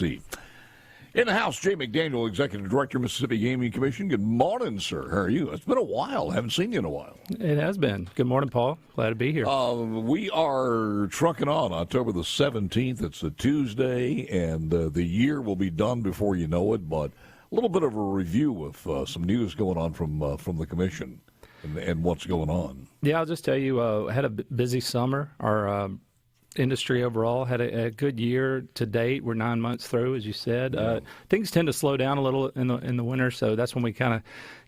See. In the house, Jay McDaniel, Executive Director, Mississippi Gaming Commission. Good morning, sir. How are you? It's been a while. Haven't seen you in a while. It has been. Good morning, Paul. Glad to be here. We are trucking on October the 17th. It's a Tuesday, and the year will be done before you know it. But a little bit of a review of some news going on from the commission and what's going on. Yeah, I'll just tell you, had a busy summer. Our industry overall had a good year to date. We're 9 months through, as you said. Things tend to slow down a little in the winter, so that's when we kind of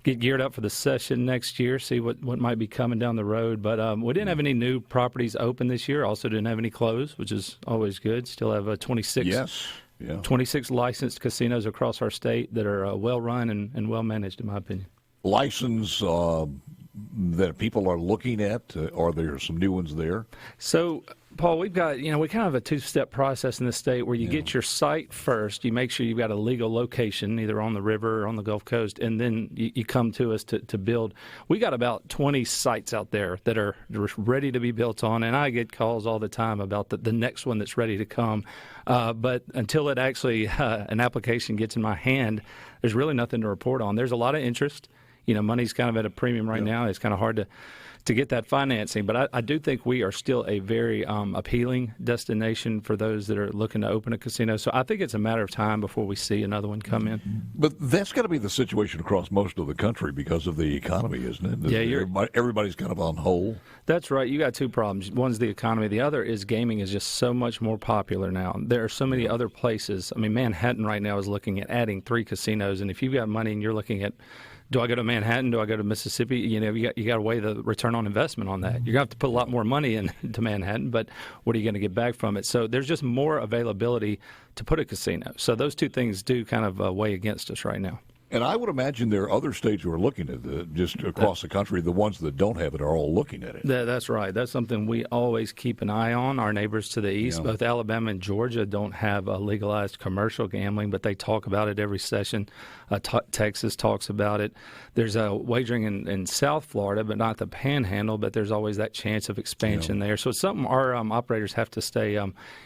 get geared up for the session next year, see what might be coming down the road. But we didn't have any new properties open this year. Also didn't have any closed, which is always good. Still have 26 licensed casinos across our state that are well-run and well-managed, in my opinion. License that people are looking at, are there some new ones there? So, Paul, we've got, we kind of have a two-step process in the state where you get your site first. You make sure you've got a legal location, either on the river or on the Gulf Coast, and then you come to us to build. We got about 20 sites out there that are ready to be built on, and I get calls all the time about the next one that's ready to come. But until it actually, an application gets in my hand, there's really nothing to report on. There's a lot of interest. Money's kind of at a premium right now. It's kind of hard to get that financing. But I do think we are still a very appealing destination for those that are looking to open a casino. So I think it's a matter of time before we see another one come in. But that's got to be the situation across most of the country because of the economy, isn't it? Yeah, everybody's kind of on hold. That's right. You got two problems. One's the economy. The other is gaming is just so much more popular now. There are so many other places. I mean, Manhattan right now is looking at adding 3 casinos. And if you've got money and you're looking at, do I go to Manhattan? Do I go to Mississippi? You got to weigh the return on investment on that. You're going to have to put a lot more money into Manhattan, but what are you going to get back from it? So there's just more availability to put a casino. So those two things do kind of weigh against us right now. And I would imagine there are other states who are looking at it, just across the country. The ones that don't have it are all looking at it. That's right. That's something we always keep an eye on. Our neighbors to the east, both Alabama and Georgia, don't have legalized commercial gambling, but they talk about it every session. Texas talks about it. There's wagering in South Florida, but not the Panhandle, but there's always that chance of expansion there. So it's something our operators have to stay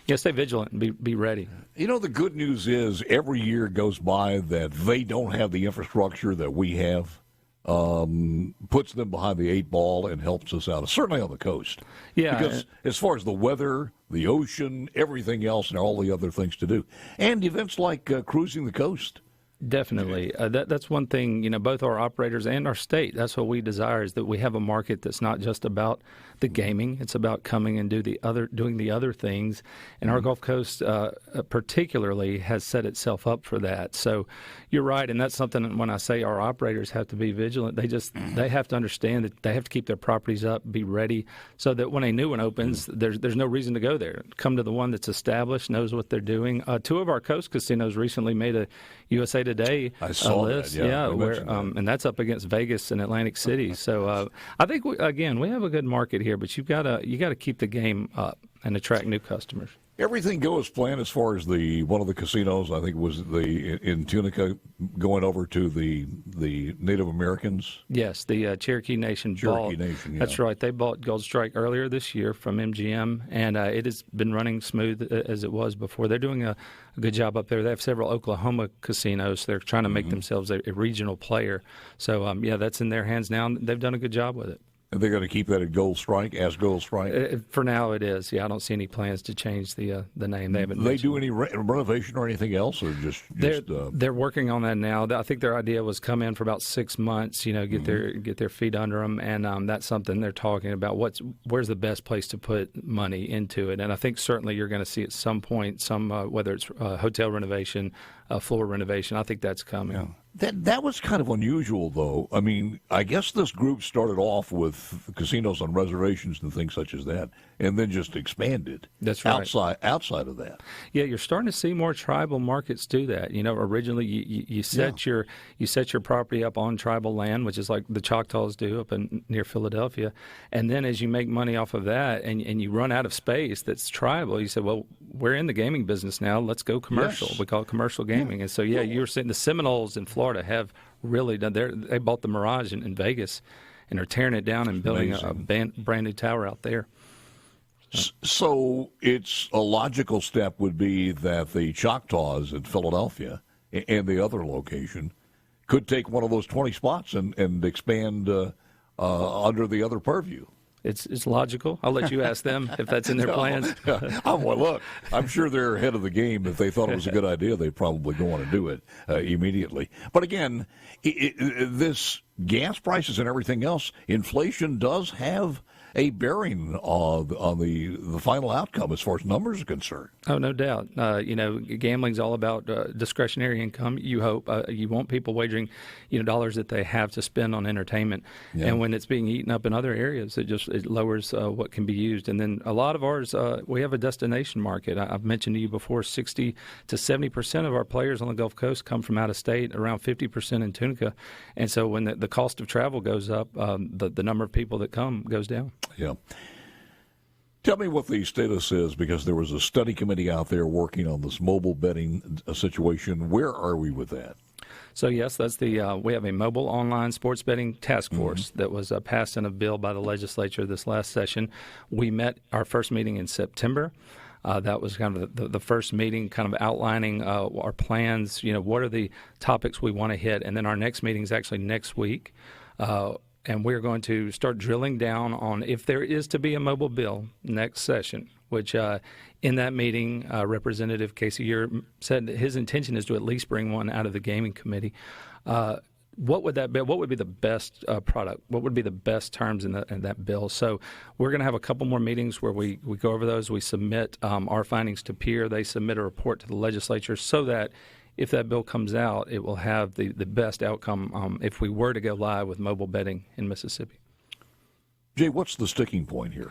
vigilant and be ready. The good news is every year goes by that they don't have the infrastructure that we have, puts them behind the 8 ball and helps us out, certainly on the coast. Yeah. Because as far as the weather, the ocean, everything else, and all the other things to do. And events like cruising the coast. Definitely. That's one thing, both our operators and our state, that's what we desire, is that we have a market that's not just about the gaming. It's about coming and doing the other things. And our Gulf Coast particularly has set itself up for that. So you're right, and that's something when I say our operators have to be vigilant, they have to understand that they have to keep their properties up, be ready, so that when a new one opens, there's no reason to go there. Come to the one that's established, knows what they're doing. 2 of our coast casinos recently made a USA Today list. And that's up against Vegas and Atlantic City. So I think we have a good market here, but you got to keep the game up and attract new customers. Everything go as planned as far as one of the casinos, I think it was in Tunica, going over to the Native Americans. Yes, the Cherokee Nation bought. That's right. They bought Gold Strike earlier this year from MGM, and it has been running smooth as it was before. They're doing a good job up there. They have several Oklahoma casinos. So they're trying to make themselves a regional player. So, that's in their hands now. They've done a good job with it. And they're going to keep that at Gold Strike, as Gold Strike? For now, it is. Yeah, I don't see any plans to change the name. They haven't. They do any renovation or anything else, or just they're working on that now. I think their idea was come in for about 6 months, get their feet under them, and that's something they're talking about. Where's the best place to put money into it? And I think certainly you're going to see at some point whether it's hotel renovation, floor renovation. I think that's coming. Yeah. That was kind of unusual, though. I mean, I guess this group started off with casinos on reservations and things such as that, and then just expanded. That's right. Outside of that. Yeah, you're starting to see more tribal markets do that. Originally you set your property up on tribal land, which is like the Choctaws do up near Philadelphia, and then as you make money off of that and you run out of space that's tribal, you say, well, we're in the gaming business now. Let's go commercial. Yes. We call it commercial gaming. Yeah. And so, you're seeing the Seminoles in Florida have really done. They bought the Mirage in Vegas and are tearing it down and building a brand new tower out there. So it's a logical step would be that the Choctaws in Philadelphia and the other location could take one of those 20 spots and expand under the other purview. It's logical. I'll let you ask them if that's in their plans. Well, look, I'm sure they're ahead of the game. If they thought it was a good idea, they'd probably go on and do it immediately. But again, this gas prices and everything else, inflation does have a bearing on the final outcome as far as numbers are concerned. Oh, no doubt. Gambling's all about discretionary income. You hope you want people wagering, dollars that they have to spend on entertainment, and when it's being eaten up in other areas, it lowers what can be used. And then a lot of ours, we have a destination market. I've mentioned to you before, 60 to 70% of our players on the Gulf Coast come from out of state, around 50% in Tunica, and so when the cost of travel goes up, the number of people that come goes down. Yeah. Tell me what the status is, because there was a study committee out there working on this mobile betting situation. Where are we with that? So, yes, that's we have a mobile online sports betting task force that was passed in a bill by the legislature this last session. We met our first meeting in September. That was kind of the first meeting, kind of outlining our plans, what are the topics we want to hit. And then our next meeting is actually next week. And we're going to start drilling down on if there is to be a mobile bill next session, which in that meeting, Representative Casey Ure said that his intention is to at least bring one out of the gaming committee. What would that be? What would be the best product? What would be the best terms in that bill? So we're going to have a couple more meetings where we go over those. We submit our findings to peer. They submit a report to the legislature so that if that bill comes out, it will have the best outcome if we were to go live with mobile betting in Mississippi. Jay, what's the sticking point here?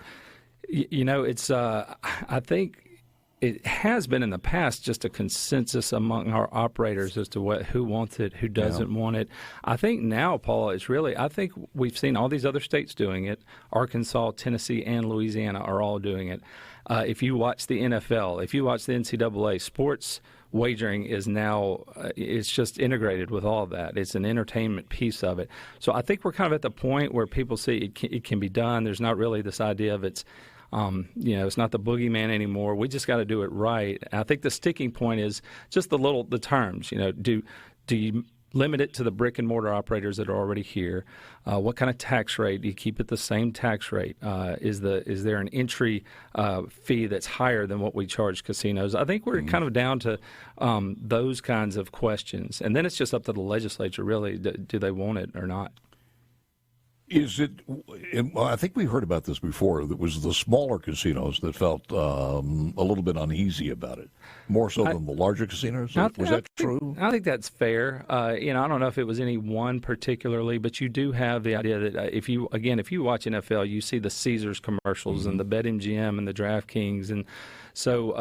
It's I think it has been in the past just a consensus among our operators as to who wants it, who doesn't want it. I think now, Paul, I think we've seen all these other states doing it. Arkansas, Tennessee, and Louisiana are all doing it. If you watch the NFL, if you watch the NCAA, sports wagering is now it's just integrated with all of that. It's an entertainment piece of it. So I think we're kind of at the point where people see it can be done. There's not really this idea of it's not the boogeyman anymore. We just got to do it right. I think the sticking point is just the terms. Do you limit it to the brick and mortar operators that are already here? What kind of tax rate? Do you keep it the same tax rate? Is there an entry fee that's higher than what we charge casinos? I think we're kind of down to those kinds of questions, and then it's just up to the legislature really. Do they want it or not? Is it? I think we heard about this before. It was the smaller casinos that felt a little bit uneasy about it, more so than the larger casinos. Was that true? I think that's fair. I don't know if it was any one particularly, but you do have the idea that if you watch NFL, you see the Caesars commercials and the BetMGM and the DraftKings, and so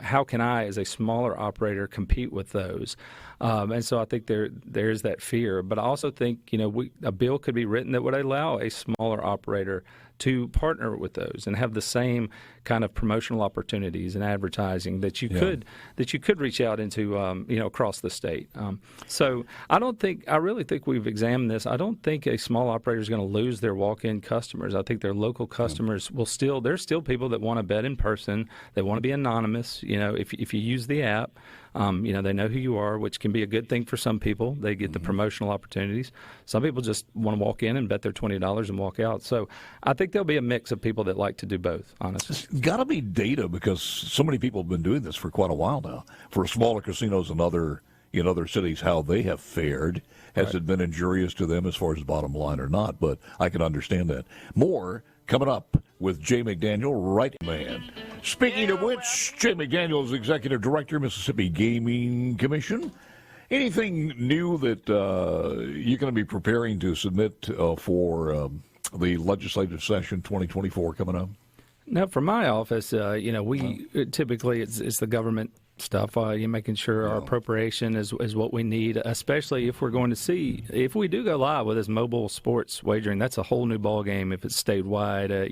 how can I, as a smaller operator, compete with those? And so I think there is that fear. But I also think, a bill could be written that would allow a smaller operator to partner with those and have the same kind of promotional opportunities and advertising that you could reach out into across the state. So I really think we've examined this. I don't think a small operator is going to lose their walk-in customers. I think their local customers there's still people that want to bet in person. They want to be anonymous. If you use the app, they know who you are, which can be a good thing for some people. They get the promotional opportunities. Some people just want to walk in and bet their $20 and walk out. So I think there'll be a mix of people that like to do both, honestly. It's got to be data, because so many people have been doing this for quite a while now. For smaller casinos in other cities, how they have fared. Has it been injurious to them as far as bottom line or not? But I can understand that. More coming up with Jay McDaniel, right man. Speaking of which, Jay McDaniel is Executive Director, Mississippi Gaming Commission. Anything new that you're going to be preparing to submit for the legislative session 2024 coming up? Now, from my office, we typically it's the government stuff. You're making sure our appropriation is what we need, especially if we're going to see, if we do go live with this mobile sports wagering, that's a whole new ball game if it's statewide.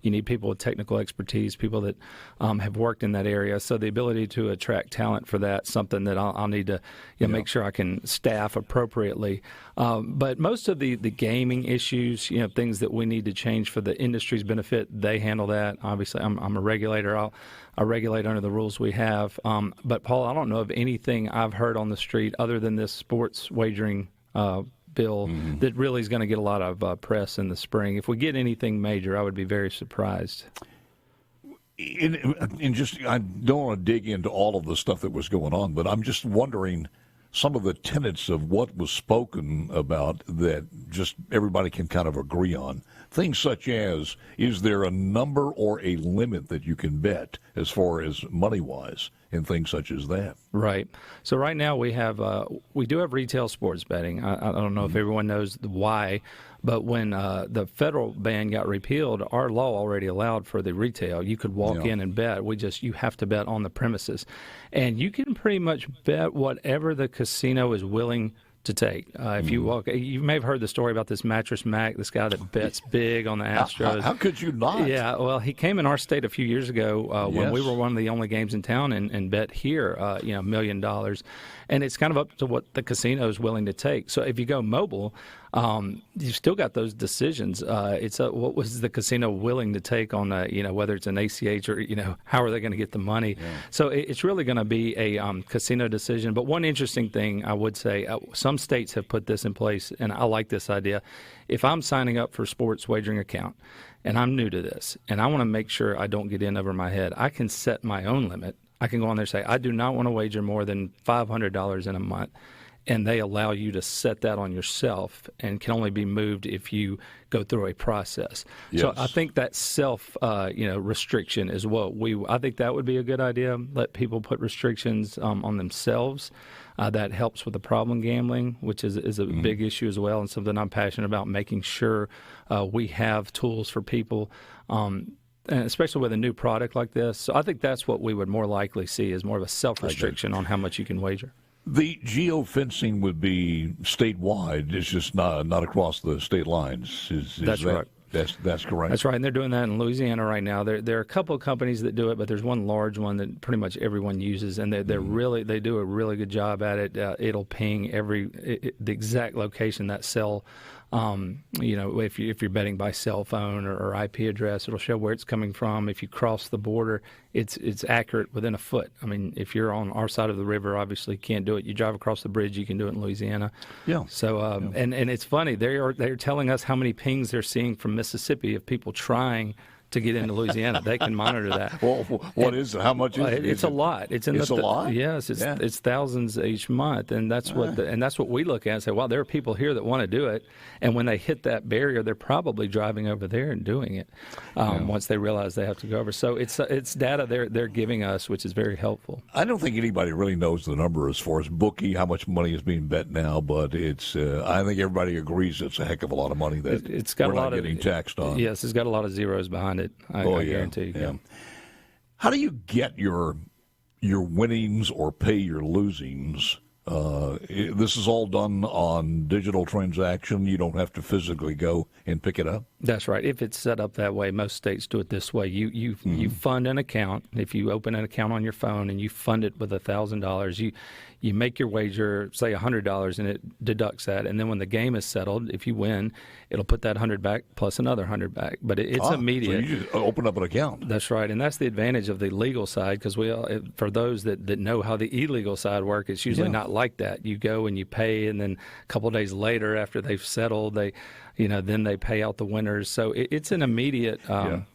You need people with technical expertise, people that have worked in that area. So the ability to attract talent for that, something that I'll need to make sure I can staff appropriately. But most of the gaming issues, things that we need to change for the industry's benefit, they handle that. Obviously, I'm a regulator. I regulate under the rules we have. But, Paul, I don't know of anything I've heard on the street other than this sports wagering bill that really is going to get a lot of press in the spring. If we get anything major, I would be very surprised. I don't want to dig into all of the stuff that was going on, but I'm just wondering some of the tenets of what was spoken about that just everybody can kind of agree on. Things such as, is there a number or a limit that you can bet as far as money-wise, and things such as that? Right. So right now we do have retail sports betting. I don't know if everyone knows why, but when the federal ban got repealed, our law already allowed for the retail. You could walk in and bet. You have to bet on the premises. And you can pretty much bet whatever the casino is willing to take. If you walk, you may have heard the story about this Mattress Mac, this guy that bets big on the Astros. How could you not? Yeah, well, he came in our state a few years ago when we were one of the only games in town and bet here, $1 million. And it's kind of up to what the casino is willing to take. So if you go mobile, you've still got those decisions. It's what was the casino willing to take on, whether it's an ACH or, how are they going to get the money? Yeah. So it's really going to be a casino decision. But one interesting thing I would say, some states have put this in place, and I like this idea. If I'm signing up for a sports wagering account and I'm new to this and I want to make sure I don't get in over my head, I can set my own limit. I can go on there and say, I do not want to wager more than $500 in a month. And they allow you to set that on yourself and can only be moved if you go through a process. Yes. So I think that restriction is what I think that would be a good idea. Let people put restrictions on themselves. That helps with the problem gambling, which is a big issue as well, and something I'm passionate about, making sure we have tools for people, and especially with a new product like this. So I think that's what we would more likely see is more of a self-restriction on how much you can wager. The geofencing would be statewide. It's just not across the state lines. That's right. That's correct. That's right, and they're doing that in Louisiana right now. There are a couple of companies that do it, but there's one large one that pretty much everyone uses, and they do a really good job at it. It'll ping the exact location that cell. If you're betting by cell phone or IP address, it'll show where it's coming from. If you cross the border, it's accurate within a foot. I mean, if you're on our side of the river, obviously you can't do it. You drive across the bridge, you can do it in Louisiana. Yeah. So and it's funny, they're telling us how many pings they're seeing from Mississippi of people trying to get into Louisiana. They can monitor that. Well, what is it? How much is it? It's a lot. It's a lot? Yes, it's thousands each month, and that's what we look at and say, wow, there are people here that want to do it, and when they hit that barrier, they're probably driving over there and doing it once they realize they have to go over. So it's data they're giving us, which is very helpful. I don't think anybody really knows the number as far as bookie, how much money is being bet now, but it's I think everybody agrees it's a heck of a lot of money that it's got we're a lot not getting taxed on. Yes, it's got a lot of zeros behind it. I guarantee you. Yeah. How do you get your winnings or pay your losings? This is all done on digital transaction. You don't have to physically go and pick it up? That's right. If it's set up that way, most states do it this way. You fund an account. If you open an account on your phone and you fund it with $1,000, you make your wager, say $100, and it deducts that. And then when the game is settled, if you win, it'll put that 100 back plus another 100 back. But it's immediate. So you just open up an account. That's right, and that's the advantage of the legal side, because for those that know how the illegal side works, it's usually not like that. You go and you pay, and then a couple of days later, after they've settled, then they pay out the winners. So it's an immediate, win.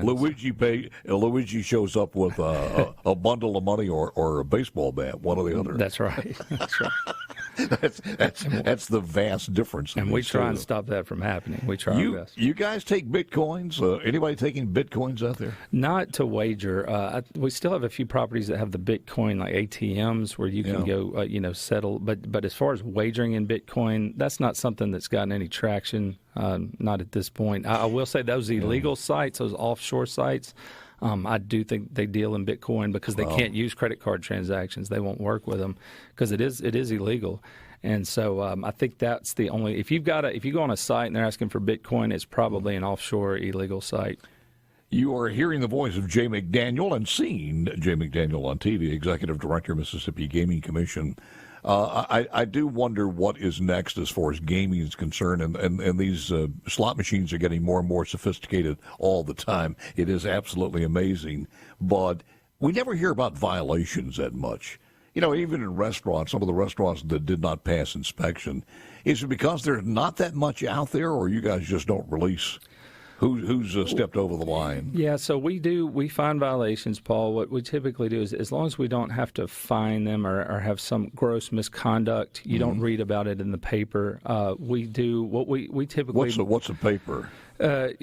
Luigi shows up with a bundle of money or a baseball bat, one or the other. That's right. That's right. That's the vast difference. And we try and stop that from happening. We try our best. You guys take Bitcoins? Anybody taking Bitcoins out there? Not to wager. We still have a few properties that have the Bitcoin, like ATMs, where you can go, settle. But as far as wagering in Bitcoin, that's not something that's gotten any traction. Not at this point. I will say those illegal sites, those offshore sites, I do think they deal in Bitcoin because they can't use credit card transactions. They won't work with them because it is illegal. And so I think that's the only. If you go on a site and they're asking for Bitcoin, it's probably an offshore illegal site. You are hearing the voice of Jay McDaniel and seeing Jay McDaniel on TV, Executive Director, Mississippi Gaming Commission. I do wonder what is next as far as gaming is concerned, and these slot machines are getting more and more sophisticated all the time. It is absolutely amazing, but we never hear about violations that much. Even in restaurants, some of the restaurants that did not pass inspection, is it because there's not that much out there, or you guys just don't release who's stepped over the line? Yeah, so we find violations, Paul. What we typically do is, as long as we don't have to fine them or have some gross misconduct, you don't read about it in the paper. We do what we typically. What's a paper? Yeah, I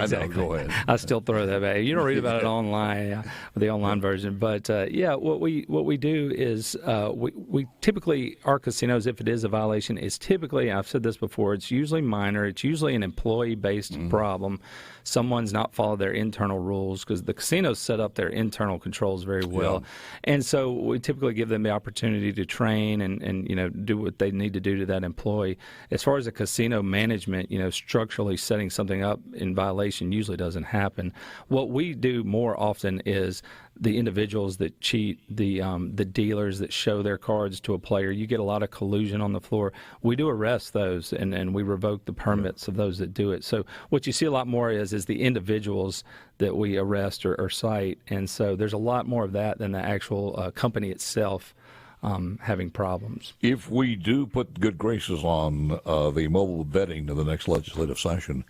exactly. know. Go ahead. I still throw that back. You don't read about it online, the online version. But what we do is we typically, our casinos, if it is a violation, is typically, I've said this before, it's usually minor. It's usually an employee-based problem. Someone's not followed their internal rules because the casinos set up their internal controls very well, and so we typically give them the opportunity to train and do what they need to do to that employee. As far as a casino management, structurally setting something up in violation usually doesn't happen. What we do more often is the individuals that cheat, the dealers that show their cards to a player. You get a lot of collusion on the floor. We do arrest those, and we revoke the permits of those that do it. So what you see a lot more is the individuals that we arrest or cite, and so there's a lot more of that than the actual company itself having problems. If we do put good graces on the mobile betting in the next legislative session,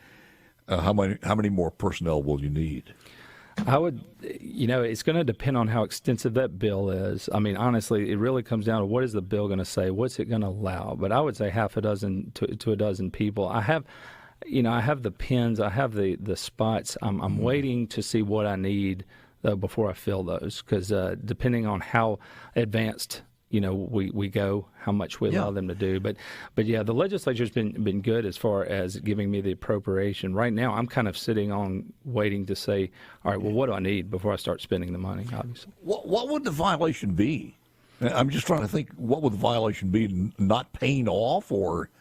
how many more personnel will you need? I would, it's going to depend on how extensive that bill is. I mean, honestly, it really comes down to what is the bill going to say? What's it going to allow? But I would say half a dozen to a dozen people. I have the pins. I have the spots. I'm waiting to see what I need before I fill those because depending on how advanced we go, how much we allow them to do. But yeah, the legislature's been good as far as giving me the appropriation. Right now, I'm kind of sitting on waiting to say, all right, well, what do I need before I start spending the money, obviously. What would the violation be? I'm just trying to think, what would the violation be? Not paying off or...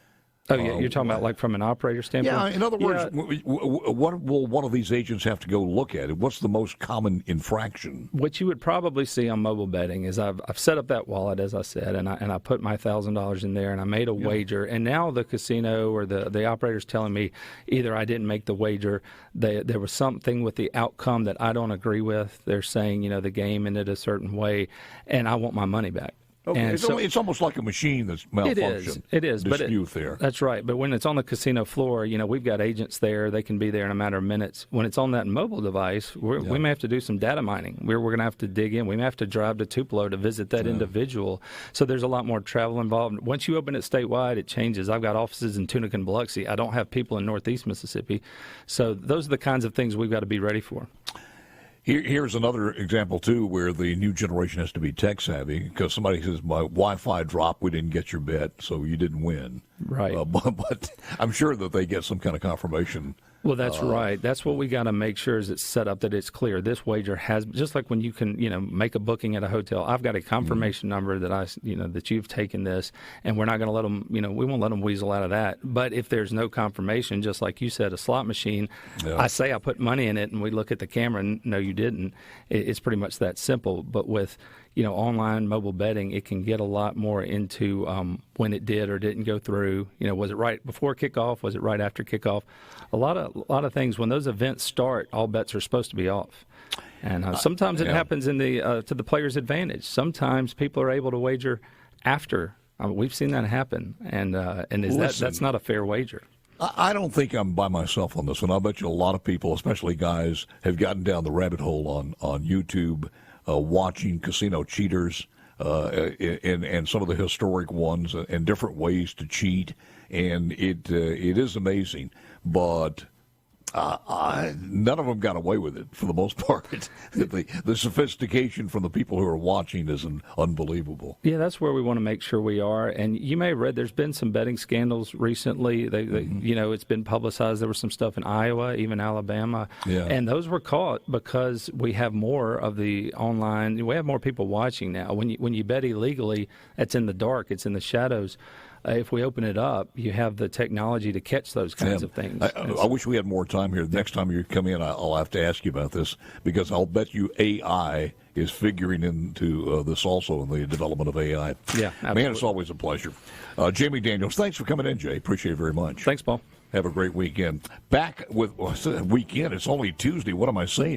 Oh, yeah, you're talking about like from an operator standpoint? Yeah, in other words, what will one of these agents have to go look at? What's the most common infraction? What you would probably see on mobile betting is I've set up that wallet, as I said, and I put my $1,000 in there, and I made a wager, and now the casino or the operator's telling me either I didn't make the wager, there was something with the outcome that I don't agree with. They're saying, the game ended a certain way, and I want my money back. Okay. It's almost like a machine that's malfunctioned. It is. Dispute there. That's right. But when it's on the casino floor, we've got agents there. They can be there in a matter of minutes. When it's on that mobile device, we may have to do some data mining. We're going to have to dig in. We may have to drive to Tupelo to visit that individual. So there's a lot more travel involved. Once you open it statewide, it changes. I've got offices in Tunica and Biloxi. I don't have people in Northeast Mississippi. So those are the kinds of things we've got to be ready for. Here's another example, too, where the new generation has to be tech-savvy because somebody says, my Wi-Fi dropped, we didn't get your bet, so you didn't win. Right. But I'm sure that they get some kind of confirmation. Well, that's right. That's what we got to make sure is it's set up that it's clear. This wager has, just like when you can, make a booking at a hotel. I've got a confirmation number that that you've taken this, and we're not going to let them, we won't let them weasel out of that. But if there's no confirmation, just like you said, a slot machine, I say I put money in it, and we look at the camera, and no, you didn't. It's pretty much that simple. But with online mobile betting, it can get a lot more into when it did or didn't go through. Was it right before kickoff? Was it right after kickoff? A lot of things. When those events start, all bets are supposed to be off, and sometimes it happens in to the player's advantage. Sometimes people are able to wager after. We've seen that happen, and that's not a fair wager. I don't think I'm by myself on this one. I bet you a lot of people, especially guys, have gotten down the rabbit hole on YouTube. Watching casino cheaters and some of the historic ones and different ways to cheat, and it is amazing. But None of them got away with it for the most part. The sophistication from the people who are watching is unbelievable. Yeah, that's where we want to make sure we are. And you may have read there's been some betting scandals recently. It's been publicized. There was some stuff in Iowa, even Alabama. Yeah. And those were caught because we have more of the online. We have more people watching now. When you bet illegally, it's in the dark. It's in the shadows. If we open it up, you have the technology to catch those kinds of things. I wish we had more time here. Next time you come in, I'll have to ask you about this, because I'll bet you AI is figuring into this also in the development of AI. Yeah, absolutely. Man, it's always a pleasure. Jamie Daniels, thanks for coming in, Jay. Appreciate it very much. Thanks, Paul. Have a great weekend. Back with weekend. It's only Tuesday. What am I saying?